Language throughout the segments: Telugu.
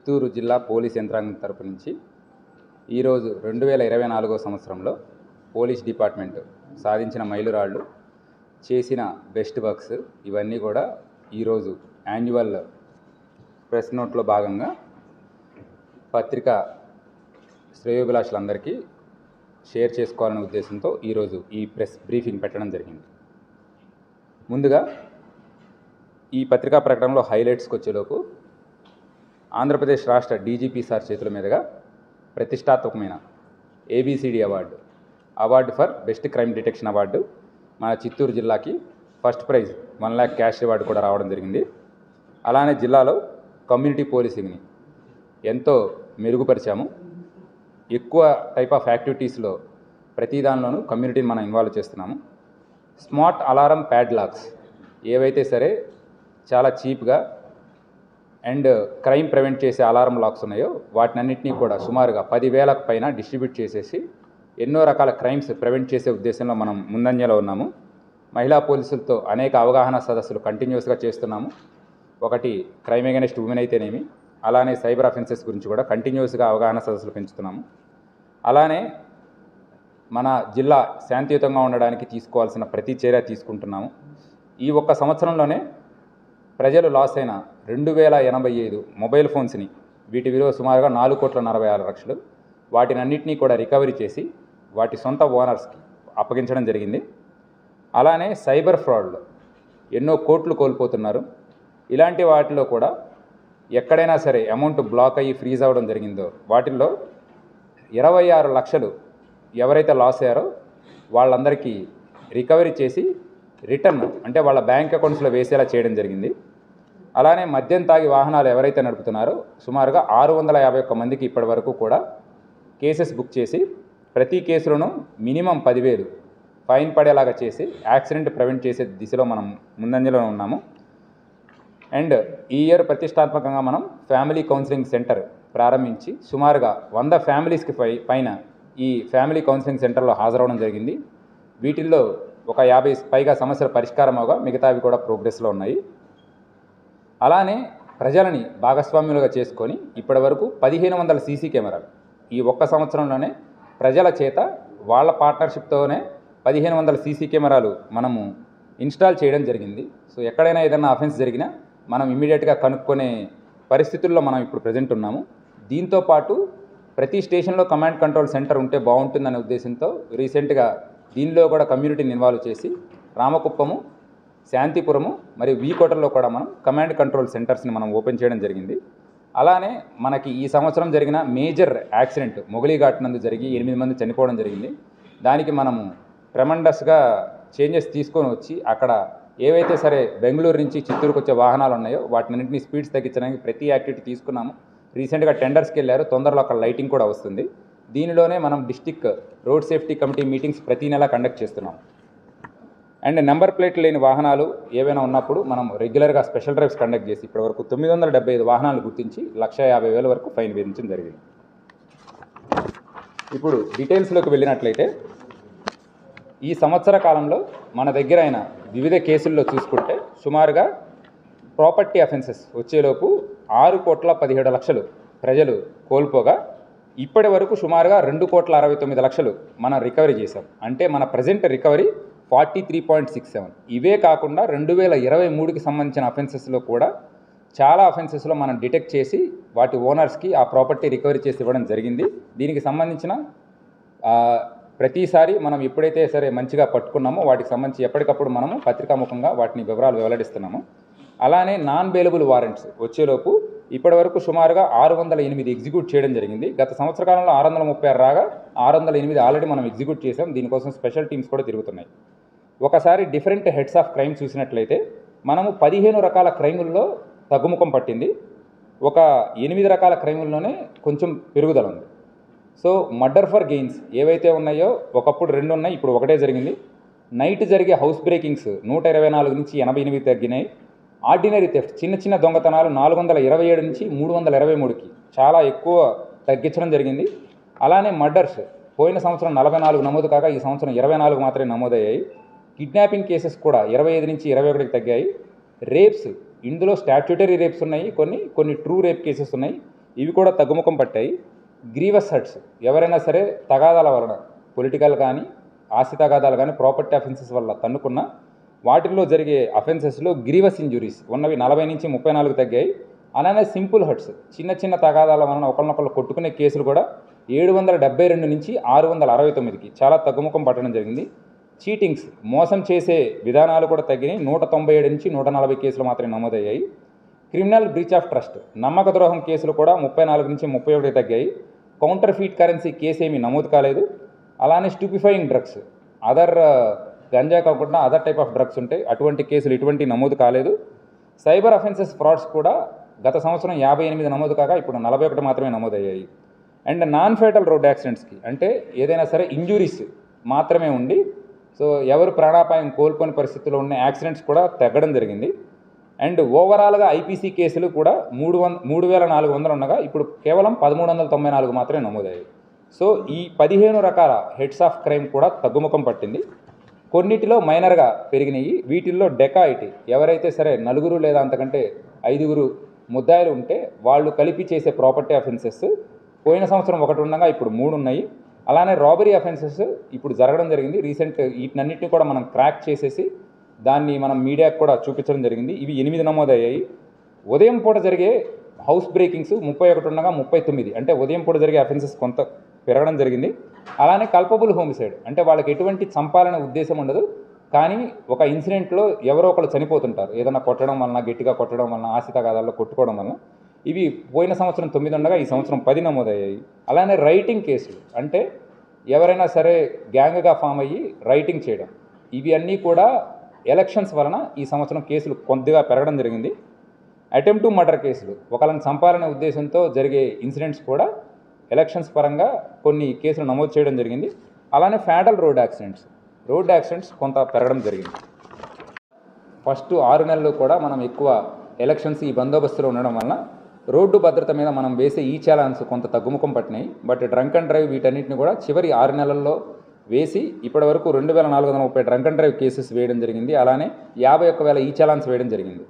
చిత్తూరు జిల్లా పోలీస్ యంత్రాంగం తరపు నుంచి ఈరోజు 2024 సంవత్సరంలో పోలీస్ డిపార్ట్మెంట్ సాధించిన మైలురాళ్ళు, చేసిన బెస్ట్ వర్క్స్ ఇవన్నీ కూడా ఈరోజు యాన్యువల్ ప్రెస్ నోట్లో భాగంగా పత్రికా శ్రేయోభిలాషులందరికీ షేర్ చేసుకోవాలనే ఉద్దేశంతో ఈరోజు ఈ ప్రెస్ బ్రీఫింగ్ పెట్టడం జరిగింది. ముందుగా ఈ పత్రికా ప్రకటనలో హైలైట్స్కి వచ్చేలోపు ఆంధ్రప్రదేశ్ రాష్ట్ర డీజీపీ సార్ చేతుల మీదుగా ప్రతిష్టాత్మకమైన ABCD award for best crime detection award మన చిత్తూరు జిల్లాకి first prize 1 lakh cash reward కూడా రావడం జరిగింది. అలానే జిల్లాలో కమ్యూనిటీ పోలీసింగ్ని ఎంతో మెరుగుపరిచాము. ఎక్కువ టైప్ ఆఫ్ యాక్టివిటీస్లో ప్రతి దానిలోనూ కమ్యూనిటీని మనం ఇన్వాల్వ్ చేస్తున్నాము. స్మార్ట్ అలారం ప్యాడ్లాక్స్ ఏవైతే సరే చాలా చీప్గా అండ్ క్రైమ్ ప్రివెంట్ చేసే అలారం లాక్స్ ఉన్నాయో వాటినన్నింటినీ కూడా సుమారుగా 10,000కు పైన డిస్ట్రిబ్యూట్ చేసేసి ఎన్నో రకాల క్రైమ్స్ ప్రివెంట్ చేసే ఉద్దేశంలో మనం ముందంజలో ఉన్నాము. మహిళా పోలీసులతో అనేక అవగాహన సదస్సులు కంటిన్యూస్గా చేస్తున్నాము. ఒకటి క్రైమ్ అగైనెస్ట్ ఉమెన్ అయితేనేమి, అలానే సైబర్ అఫెన్సెస్ గురించి కూడా కంటిన్యూస్గా అవగాహన సదస్సులు పెంచుతున్నాము. అలానే మన జిల్లా శాంతియుతంగా ఉండడానికి తీసుకోవాల్సిన ప్రతి చర్య తీసుకుంటున్నాము. ఈ ఒక్క సంవత్సరంలోనే ప్రజలు లాస్ అయిన 2,085 మొబైల్ ఫోన్స్ని, వీటి విలువ సుమారుగా 4,46,00,000 వాటినన్నింటినీ కూడా రికవరీ చేసి వాటి సొంత ఓనర్స్కి అప్పగించడం జరిగింది. అలానే సైబర్ ఫ్రాడ్లో ఎన్నో కోట్లు కోల్పోతున్నారు. ఇలాంటి వాటిలో కూడా ఎక్కడైనా సరే అమౌంట్ బ్లాక్ అయ్యి ఫ్రీజ్ అవ్వడం జరిగిందో వాటిల్లో 26 లక్షలు ఎవరైతే లాస్ అయ్యారో వాళ్ళందరికీ రికవరీ చేసి రిటర్న్ అంటే వాళ్ళ బ్యాంక్ అకౌంట్స్లో వేసేలా చేయడం జరిగింది. అలానే మద్యం తాగి వాహనాలు ఎవరైతే నడుపుతున్నారో సుమారుగా 651 మందికి ఇప్పటి వరకు కూడా కేసెస్ బుక్ చేసి ప్రతి కేసులోనూ మినిమం 10,000 ఫైన్ పడేలాగా చేసి యాక్సిడెంట్ ప్రివెంట్ చేసే దిశలో మనం ముందంజలో ఉన్నాము. అండ్ ఈ ఇయర్ ప్రతిష్టాత్మకంగా మనం ఫ్యామిలీ కౌన్సిలింగ్ సెంటర్ ప్రారంభించి సుమారుగా 100 ఫ్యామిలీస్కి పైన ఈ ఫ్యామిలీ కౌన్సిలింగ్ సెంటర్లో హాజరవడం జరిగింది. వీటిల్లో ఒక 50 పైగా సమస్యల పరిష్కారం అవగా మిగతావి కూడా ప్రోగ్రెస్లో ఉన్నాయి. అలానే ప్రజలని భాగస్వామ్యులుగా చేసుకొని ఇప్పటి వరకు 1,500 సీసీ కెమెరాలు ఈ ఒక్క సంవత్సరంలోనే ప్రజల చేత వాళ్ళ పార్ట్నర్షిప్తోనే 1,500 సీసీ కెమెరాలు మనము ఇన్స్టాల్ చేయడం జరిగింది. సో ఎక్కడైనా ఏదైనా అఫెన్స్ జరిగినా మనం ఇమీడియట్గా కనుక్కునే పరిస్థితుల్లో మనం ఇప్పుడు ప్రజెంట్ ఉన్నాము. దీంతోపాటు ప్రతి స్టేషన్లో కమాండ్ కంట్రోల్ సెంటర్ ఉంటే బాగుంటుందనే ఉద్దేశంతో రీసెంట్గా దీనిలో కూడా కమ్యూనిటీని ఇన్వాల్వ్ చేసి రామకుప్పము, శాంతిపురము మరియు వీకోటలో కూడా మనం కమాండ్ కంట్రోల్ సెంటర్స్ని మనం ఓపెన్ చేయడం జరిగింది. అలానే మనకి ఈ సంవత్సరం జరిగిన మేజర్ యాక్సిడెంట్ మొగలీఘాట్ నందు జరిగి 8 మంది చనిపోవడం జరిగింది. దానికి మనము ట్రెమండస్గా చేంజెస్ తీసుకొని వచ్చి అక్కడ ఏవైతే సరే బెంగళూరు నుంచి చిత్తూరుకు వచ్చే వాహనాలు ఉన్నాయో వాటినన్నింటినీ స్పీడ్స్ తగ్గించడానికి ప్రతి యాక్టివిటీ తీసుకున్నాము. రీసెంట్గా టెండర్స్కి వెళ్ళారు, తొందరలో అక్కడ లైటింగ్ కూడా వస్తుంది. దీనిలోనే మనం district road safety committee meetings ప్రతి నెల కండక్ట్ చేస్తున్నాం. అండ్ నెంబర్ ప్లేట్ లేని వాహనాలు ఏవైనా ఉన్నప్పుడు మనం రెగ్యులర్గా స్పెషల్ డ్రైవ్స్ కండక్ట్ చేసి ఇప్పటివరకు 975 వాహనాలు గుర్తించి 1,50,000 వరకు ఫైన్ విధించడం జరిగింది. ఇప్పుడు డీటెయిల్స్లోకి వెళ్ళినట్లయితే ఈ సంవత్సర కాలంలో మన దగ్గర అయిన వివిధ కేసుల్లో చూసుకుంటే సుమారుగా ప్రాపర్టీ అఫెన్సెస్ వచ్చేలోపు 6,17,00,000 ప్రజలు కోల్పోగా ఇప్పటి వరకు సుమారుగా 2,69,00,000 మనం రికవరీ చేశాం. అంటే మన ప్రజెంట్ రికవరీ 43.67. ఇవే కాకుండా 2023కి సంబంధించిన అఫెన్సెస్లో కూడా చాలా అఫెన్సెస్లో మనం డిటెక్ట్ చేసి వాటి ఓనర్స్కి ఆ ప్రాపర్టీ రికవరీ చేసి ఇవ్వడం జరిగింది. దీనికి సంబంధించిన ప్రతిసారి మనం ఎప్పుడైతే సరే మంచిగా పట్టుకున్నామో వాటికి సంబంధించి ఎప్పటికప్పుడు మనము పత్రికాముఖంగా వాటిని వివరాలు వెల్లడిస్తున్నాము. అలానే నాన్ బెయిలబుల్ వారెంట్స్ వచ్చేలోపు ఇప్పటి వరకు సుమారుగా 608 ఎగ్జిక్యూట్ చేయడం జరిగింది. గత సంవత్సర కాలంలో 636 రాగా 608 ఆల్రెడీ మనం ఎగ్జిక్యూట్ చేసాం. దీనికోసం స్పెషల్ టీమ్స్ కూడా తిరుగుతున్నాయి. ఒకసారి డిఫరెంట్ హెడ్స్ ఆఫ్ క్రైమ్ చూసినట్లయితే మనము 15 రకాల క్రైముల్లో తగ్గుముఖం పట్టింది. ఒక 8 రకాల క్రైముల్లోనే కొంచెం పెరుగుదల ఉంది. సో మర్డర్ ఫర్ గెయిన్స్ ఏవైతే ఉన్నాయో ఒకప్పుడు 2 ఉన్నాయి, ఇప్పుడు 1 జరిగింది. నైట్ జరిగే హౌస్ బ్రేకింగ్స్ 124 నుంచి 88 తగ్గినాయి. ఆర్డినరీ థెఫ్ట్ చిన్న చిన్న దొంగతనాలు 427 నుంచి 323కి చాలా ఎక్కువ తగ్గించడం జరిగింది. అలానే మర్డర్స్ పోయిన సంవత్సరం 44 నమోదు కాగా ఈ సంవత్సరం 24 మాత్రమే నమోదయ్యాయి. కిడ్నాపింగ్ కేసెస్ కూడా 25 నుంచి 21కి తగ్గాయి. రేప్స్ ఇందులో స్టాట్యూటరీ రేప్స్ ఉన్నాయి, కొన్ని ట్రూ రేప్ కేసెస్ ఉన్నాయి. ఇవి కూడా తగ్గుముఖం పట్టాయి. గ్రీవస్ హర్ట్స్, ఎవరైనా సరే తగాదాల వలన, పొలిటికల్ కానీ ఆస్తి తగాదాలు కానీ ప్రాపర్టీ అఫెన్సెస్ వల్ల తన్నుకున్న వాటిల్లో జరిగే అఫెన్సెస్లో గ్రీవస్ ఇంజురీస్ ఉన్నవి 40 నుంచి 34 తగ్గాయి. అలానే సింపుల్ హర్ట్స్, చిన్న చిన్న తగాదాల వలన ఒకరినొకరు కొట్టుకునే కేసులు కూడా 772 నుంచి 669కి చాలా తగ్గుముఖం పట్టడం జరిగింది. చీటింగ్స్, మోసం చేసే విధానాలు కూడా తగ్గినాయి. 197 నుంచి 140 కేసులు మాత్రమే నమోదయ్యాయి. క్రిమినల్ బ్రీచ్ ఆఫ్ ట్రస్ట్, నమ్మక ద్రోహం కేసులు కూడా 34 నుంచి 31 తగ్గాయి. కౌంటర్ ఫీట్ కరెన్సీ కేసు ఏమీ నమోదు కాలేదు. అలానే స్టూపిఫైయింగ్ డ్రగ్స్, అదర్ గంజా కాకుండా అదర్ టైప్ ఆఫ్ డ్రగ్స్ ఉంటాయి, అటువంటి కేసులు ఇటువంటి నమోదు కాలేదు. సైబర్ అఫెన్సెస్ ఫ్రాడ్స్ కూడా గత సంవత్సరం 58 నమోదు కాగా ఇప్పుడు 41 మాత్రమే నమోదయ్యాయి. అండ్ నాన్ ఫేటల్ రోడ్ యాక్సిడెంట్స్కి, అంటే ఏదైనా సరే ఇంజురీస్ మాత్రమే ఉండి సో ఎవరు ప్రాణాపాయం కోల్పోని పరిస్థితుల్లో ఉన్న యాక్సిడెంట్స్ కూడా తగ్గడం జరిగింది. అండ్ ఓవరాల్గా ఐపీసీ కేసులు కూడా 3400 ఉండగా ఇప్పుడు కేవలం 1394 మాత్రమే నమోదయ్యాయి. సో ఈ 15 రకాల హెడ్స్ ఆఫ్ క్రైమ్ కూడా తగ్గుముఖం పట్టింది. కొన్నిటిలో మైనర్గా పెరిగినాయి. వీటిల్లో డెకాయిటీ, ఎవరైతే సరే 4 లేదా అంతకంటే 5 ముద్దాయిలు ఉంటే వాళ్ళు కలిపి చేసే ప్రాపర్టీ అఫెన్సెస్ పోయిన సంవత్సరం 1 ఉండగా ఇప్పుడు 3 ఉన్నాయి. అలానే రాబరీ అఫెన్సెస్ ఇప్పుడు జరగడం జరిగింది. రీసెంట్ వీటినన్నింటినీ కూడా మనం క్రాక్ చేసేసి దాన్ని మనం మీడియాకు కూడా చూపించడం జరిగింది. ఇవి 8 నమోదయ్యాయి. ఉదయం పూట జరిగే హౌస్ బ్రేకింగ్స్ 31 ఉండగా 39, అంటే ఉదయం పూట జరిగే అఫెన్సెస్ కొంత పెరగడం జరిగింది. అలానే కల్పబుల్ హోమిసైడ్, అంటే వాళ్ళకి ఎటువంటి చంపాలనే ఉద్దేశం ఉండదు, కానీ ఒక ఇన్సిడెంట్లో ఎవరో ఒకరు చనిపోతుంటారు, ఏదైనా కొట్టడం వలన, గట్టిగా కొట్టడం వలన, ఆస్తి తగాదాల్లో కొట్టుకోవడం వలన. ఇవి పోయిన సంవత్సరం 9 ఉండగా ఈ సంవత్సరం 10 నమోదయ్యాయి. అలానే రైటింగ్ కేసులు, అంటే ఎవరైనా సరే గ్యాంగ్గా ఫామ్ అయ్యి రైటింగ్ చేయడం, ఇవి అన్నీ కూడా ఎలక్షన్స్ వలన ఈ సంవత్సరం కేసులు కొద్దిగా పెరగడం జరిగింది. అటెంప్ట్ టు మర్డర్ కేసులు, ఒకళ్ళని చంపాలనే ఉద్దేశంతో జరిగే ఇన్సిడెంట్స్ కూడా ఎలక్షన్స్ పరంగా కొన్ని కేసులు నమోదు చేయడం జరిగింది. అలానే ఫ్యాటల్ రోడ్ యాక్సిడెంట్స్ కొంత పెరగడం జరిగింది. ఫస్ట్ 6 నెలలు కూడా మనం ఎక్కువ ఎలక్షన్స్ ఈ బందోబస్తులో ఉండడం వలన రోడ్డు భద్రత మీద మనం వేసే ఈ ఛాలెంజ్ కొంత తగ్గుముఖం పట్టినాయి. బట్ డ్రంక్ అండ్ డ్రైవ్ వీటన్నిటిని కూడా చివరి 6 నెలల్లో వేసి ఇప్పటి వరకు 2430 డ్రంక్ అండ్ డ్రైవ్ కేసెస్ వేయడం జరిగింది. అలానే 51,000 ఈ ఛాలెంజ్ వేయడం జరిగింది.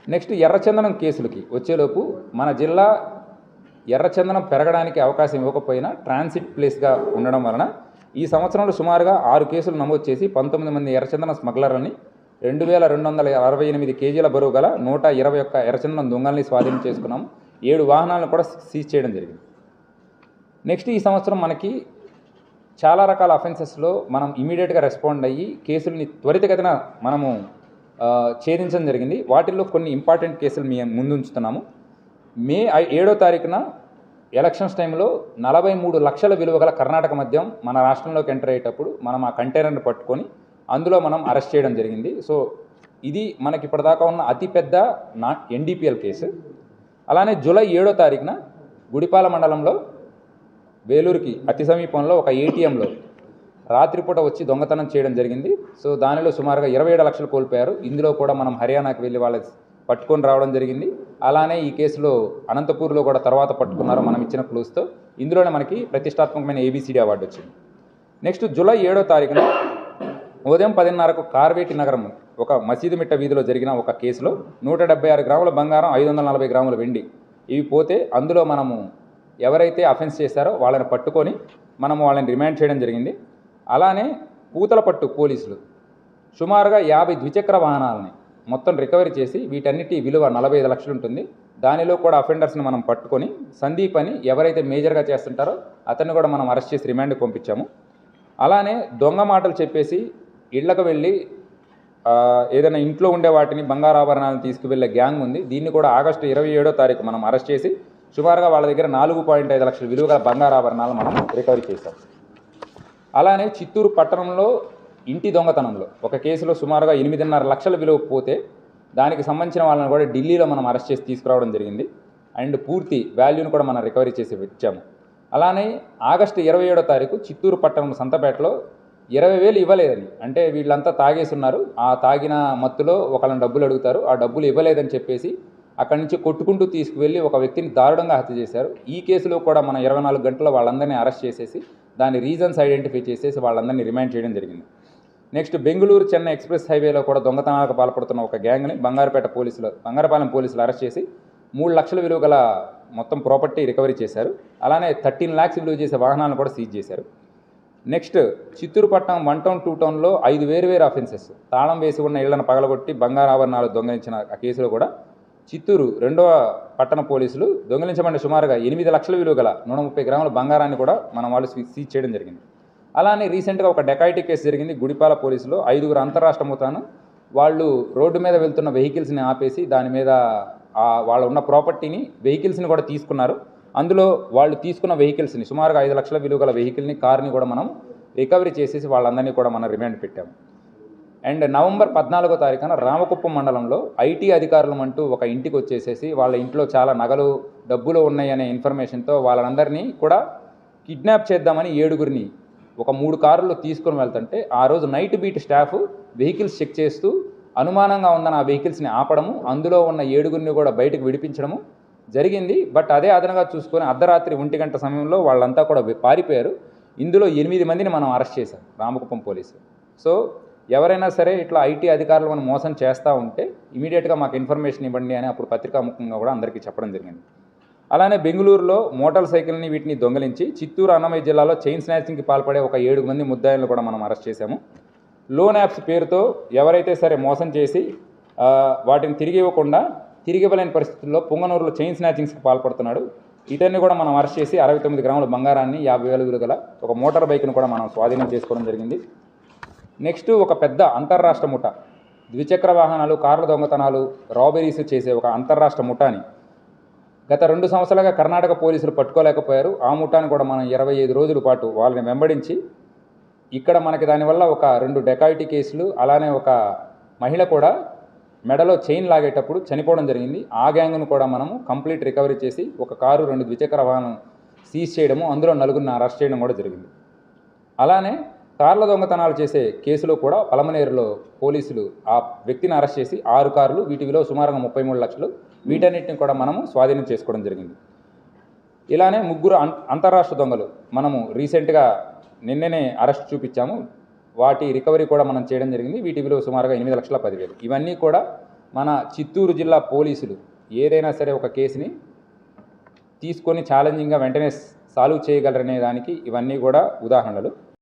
నెక్స్ట్ ఎర్రచందనం కేసులకి వచ్చేలోపు మన జిల్లా ఎర్రచందనం పెరగడానికి అవకాశం ఇవ్వకపోయినా ట్రాన్సిట్ ప్లేస్గా ఉండడం వలన ఈ సంవత్సరంలో సుమారుగా 6 కేసులు నమోదు చేసి 19 మంది ఎర్రచందనం స్మగ్లర్లని 2268 కేజీల బరువు గల 121 ఎర్రచందనం దొంగల్ని స్వాధీనం చేసుకున్నాము. 7 వాహనాలను కూడా సీజ్ చేయడం జరిగింది. నెక్స్ట్ ఈ సంవత్సరం మనకి చాలా రకాల అఫెన్సెస్లో మనం ఇమీడియట్గా రెస్పాండ్ అయ్యి కేసుల్ని త్వరితగతిన మనము ఛేదించడం జరిగింది. వాటిల్లో కొన్ని ఇంపార్టెంట్ కేసులు మేము ముందుంచుతున్నాము. మే 7వ తారీఖున ఎలక్షన్స్ టైంలో 43 లక్షల విలువ గల కర్ణాటక మద్యం మన రాష్ట్రంలోకి ఎంటర్ అయ్యేటప్పుడు మనం ఆ కంటైనర్ని పట్టుకొని అందులో మనం అరెస్ట్ చేయడం జరిగింది. సో ఇది మనకి ఇప్పటిదాకా ఉన్న అతిపెద్ద ఎన్డీపీఎల్ కేసు. అలానే జూలై 7వ తారీఖున గుడిపాల మండలంలో వేలూరుకి అతి సమీపంలో ఒక ఏటీఎంలో రాత్రిపూట వచ్చి దొంగతనం చేయడం జరిగింది. సో దానిలో సుమారుగా 27 లక్షలు కోల్పోయారు. ఇందులో కూడా మనం హర్యానాకి వెళ్ళి వాళ్ళ పట్టుకొని రావడం జరిగింది. అలానే ఈ కేసులో అనంతపూర్లో కూడా తర్వాత పట్టుకున్నారు మనం ఇచ్చిన క్లూస్తో. ఇందులోనే మనకి ప్రతిష్టాత్మకమైన ఏబిసిడి అవార్డు వచ్చింది. నెక్స్ట్ జూలై 7వ తారీఖున ఉదయం 10:30కు కార్వేటి నగరం ఒక మసీదు మిట్ట వీధిలో జరిగిన ఒక కేసులో 176 గ్రాముల బంగారం, 540 గ్రాముల వెండి ఇవి పోతే అందులో మనము ఎవరైతే అఫెన్స్ చేశారో వాళ్ళని పట్టుకొని మనము వాళ్ళని రిమాండ్ చేయడం జరిగింది. అలానే పూతలపట్టు పోలీసులు సుమారుగా 50 ద్విచక్ర వాహనాలని మొత్తం రికవరీ చేసి వీటన్నిటి విలువ 45 లక్షలు ఉంటుంది. దానిలో కూడా అఫెండర్స్ని మనం పట్టుకొని సందీప్ అని ఎవరైతే మేజర్గా చేస్తుంటారో అతన్ని కూడా మనం అరెస్ట్ చేసి రిమాండ్కి పంపించాము. అలానే దొంగ మాటలు చెప్పేసి ఇళ్లకు వెళ్ళి ఏదైనా ఇంట్లో ఉండే వాటిని బంగారు ఆభరణాలను తీసుకువెళ్ళే గ్యాంగ్ ఉంది. దీన్ని కూడా ఆగస్టు 27వ తారీఖు మనం అరెస్ట్ చేసి సుమారుగా వాళ్ళ దగ్గర 4.5 లక్షల విలువ గల బంగారు ఆభరణాలు మనం రికవరీ చేశాం. అలానే చిత్తూరు పట్టణంలో ఇంటి దొంగతనంలో ఒక కేసులో సుమారుగా 8.5 లక్షల విలువ పోతే దానికి సంబంధించిన వాళ్ళని కూడా ఢిల్లీలో మనం అరెస్ట్ చేసి తీసుకురావడం జరిగింది. అండ్ పూర్తి వాల్యూని కూడా మనం రికవరీ చేసి ఇచ్చాము. అలానే ఆగస్టు 27వ తారీఖు చిత్తూరు పట్టణం సంతపేటలో 20,000 ఇవ్వలేదని, అంటే వీళ్ళంతా తాగేసి ఉన్నారు, ఆ తాగిన మత్తులో ఒకళ్ళని డబ్బులు అడుగుతారు, ఆ డబ్బులు ఇవ్వలేదని చెప్పేసి అక్కడి నుంచి కొట్టుకుంటూ తీసుకువెళ్ళి ఒక వ్యక్తిని దారుణంగా హత్య చేశారు. ఈ కేసులో కూడా మనం 24 గంటల్లో వాళ్ళందరినీ అరెస్ట్ చేసేసి దాని రీజన్స్ ఐడెంటిఫై చేసేసి వాళ్ళందరినీ రిమాండ్ చేయడం జరిగింది. నెక్స్ట్ బెంగళూరు చెన్నై ఎక్స్ప్రెస్ హైవేలో కూడా దొంగతనాలకు పాల్పడుతున్న ఒక గ్యాంగ్ని బంగారపాలెం పోలీసులు అరెస్ట్ చేసి 3 లక్షల విలువ గల మొత్తం ప్రాపర్టీ రికవరీ చేశారు. అలానే 13 lakhs విలువ చేసే వాహనాలను కూడా సీజ్ చేశారు. నెక్స్ట్ చిత్తూరు పట్టణం 1 టౌన్ 2 టౌన్లో 5 వేరు అఫెన్సెస్, తాళం వేసి ఉన్న ఇళ్లను పగలగొట్టి బంగారు ఆభరణాలు దొంగిలించిన ఆ కేసులో కూడా చిత్తూరు 2వ పట్టణ పోలీసులు దొంగిలించబడిన సుమారుగా 8 లక్షల విలువ గల 130 గ్రాముల బంగారాన్ని కూడా మనం వాళ్ళు సీజ్ చేయడం జరిగింది. అలానే రీసెంట్గా ఒక డెకాయిటీ కేసు జరిగింది గుడిపాల పోలీసులో. 5 అంతర్రాష్ట్ర ముఠాను వాళ్ళు రోడ్డు మీద వెళ్తున్న వెహికల్స్ని ఆపేసి దాని మీద వాళ్ళ ఉన్న ప్రాపర్టీని వెహికల్స్ని కూడా తీసుకున్నారు. అందులో వాళ్ళు తీసుకున్న వెహికల్స్ని సుమారుగా 5 లక్షల విలువ గల వెహికల్ని, కార్ని కూడా మనం రికవరీ చేసేసి వాళ్ళందరినీ కూడా మనం రిమాండ్ పెట్టాము. అండ్ నవంబర్ 14వ తారీఖున రామకుప్పం మండలంలో ఐటీ అధికారులు అంటూ ఒక ఇంటికి వచ్చేసేసి వాళ్ళ ఇంట్లో చాలా నగలు, డబ్బులు ఉన్నాయనే ఇన్ఫర్మేషన్తో వాళ్ళందరినీ కూడా కిడ్నాప్ చేద్దామని 7గురిని ఒక 3 కార్లు తీసుకొని వెళ్తుంటే ఆ రోజు night beat staff vehicles check చేస్తూ అనుమానంగా ఉందని ఆ వెహికల్స్ని ఆపడము, అందులో ఉన్న 7గురిని కూడా బయటకు విడిపించడము జరిగింది. బట్ అదే అదనంగా చూసుకొని అర్ధరాత్రి 1 గంట సమయంలో వాళ్ళంతా కూడా పారిపోయారు. ఇందులో 8 మందిని మనం అరెస్ట్ చేశాం రామకుప్పం పోలీసు. సో ఎవరైనా సరే ఇట్లా ఐటీ అధికారులు మనం మోసం చేస్తూ ఉంటే ఇమీడియట్గా మాకు ఇన్ఫర్మేషన్ ఇవ్వండి అని అప్పుడు పత్రికాముఖంగా కూడా అందరికీ చెప్పడం జరిగింది. అలానే బెంగళూరులో మోటార్ సైకిల్ని వీటిని దొంగిలించి చిత్తూరు అన్నమయ్య జిల్లాలో చైన్ స్నాచింగ్కి పాల్పడే ఒక 7 మంది ముద్దాయిలను కూడా మనం అరెస్ట్ చేశాము. లోన్ యాప్స్ పేరుతో ఎవరైతే సరే మోసం చేసి వాటిని తిరిగి ఇవ్వకుండా తిరిగి ఇవ్వలేని పరిస్థితుల్లో పుంగనూరులో చైన్ స్నాచింగ్స్కి పాల్పడుతున్నాడు. ఇతన్ని కూడా మనం అరెస్ట్ చేసి 69 గ్రాముల బంగారాన్ని, 50,000 విలువ గల ఒక మోటార్ బైక్ను కూడా మనం స్వాధీనం చేసుకోవడం జరిగింది. నెక్స్ట్ ఒక పెద్ద అంతర్రాష్ట్ర ముఠా, ద్విచక్ర వాహనాలు, కార్ల దొంగతనాలు, రాబరీస్ చేసే ఒక అంతర్రాష్ట్ర ముఠాని గత 2 సంవత్సరాలుగా కర్ణాటక పోలీసులు పట్టుకోలేకపోయారు. ఆ ముఠాని కూడా మనం 25 రోజుల పాటు వాళ్ళని వెంబడించి ఇక్కడ మనకి దానివల్ల ఒక 2 డెకాయిటీ కేసులు, అలానే ఒక మహిళ కూడా మెడలో చైన్ లాగేటప్పుడు చనిపోవడం జరిగింది. ఆ గ్యాంగ్ను కూడా మనము కంప్లీట్ రికవరీ చేసి ఒక కారు, 2 ద్విచక్ర వాహనం సీజ్ చేయడము, అందులో 4గురిని అరెస్ట్ చేయడం కూడా జరిగింది. అలానే కార్ల దొంగతనాలు చేసే కేసులో కూడా పలమనేరులో పోలీసులు ఆ వ్యక్తిని అరెస్ట్ చేసి 6 కార్లు, వీటి విలువ సుమారుగా 33 లక్షలు, వీటన్నిటిని కూడా మనము స్వాధీనం చేసుకోవడం జరిగింది. ఇలానే 3 అంతర్రాష్ట్ర దొంగలు మనము రీసెంట్గా నిన్ననే అరెస్ట్ చూపించాము. వాటి రికవరీ కూడా మనం చేయడం జరిగింది. వీటి విలువ సుమారుగా 8,10,10,000. ఇవన్నీ కూడా మన చిత్తూరు జిల్లా పోలీసులు ఏదైనా సరే ఒక కేసుని తీసుకొని ఛాలెంజింగ్గా వెంటనే సాల్వ్ చేయగలరనే దానికి ఇవన్నీ కూడా ఉదాహరణలు.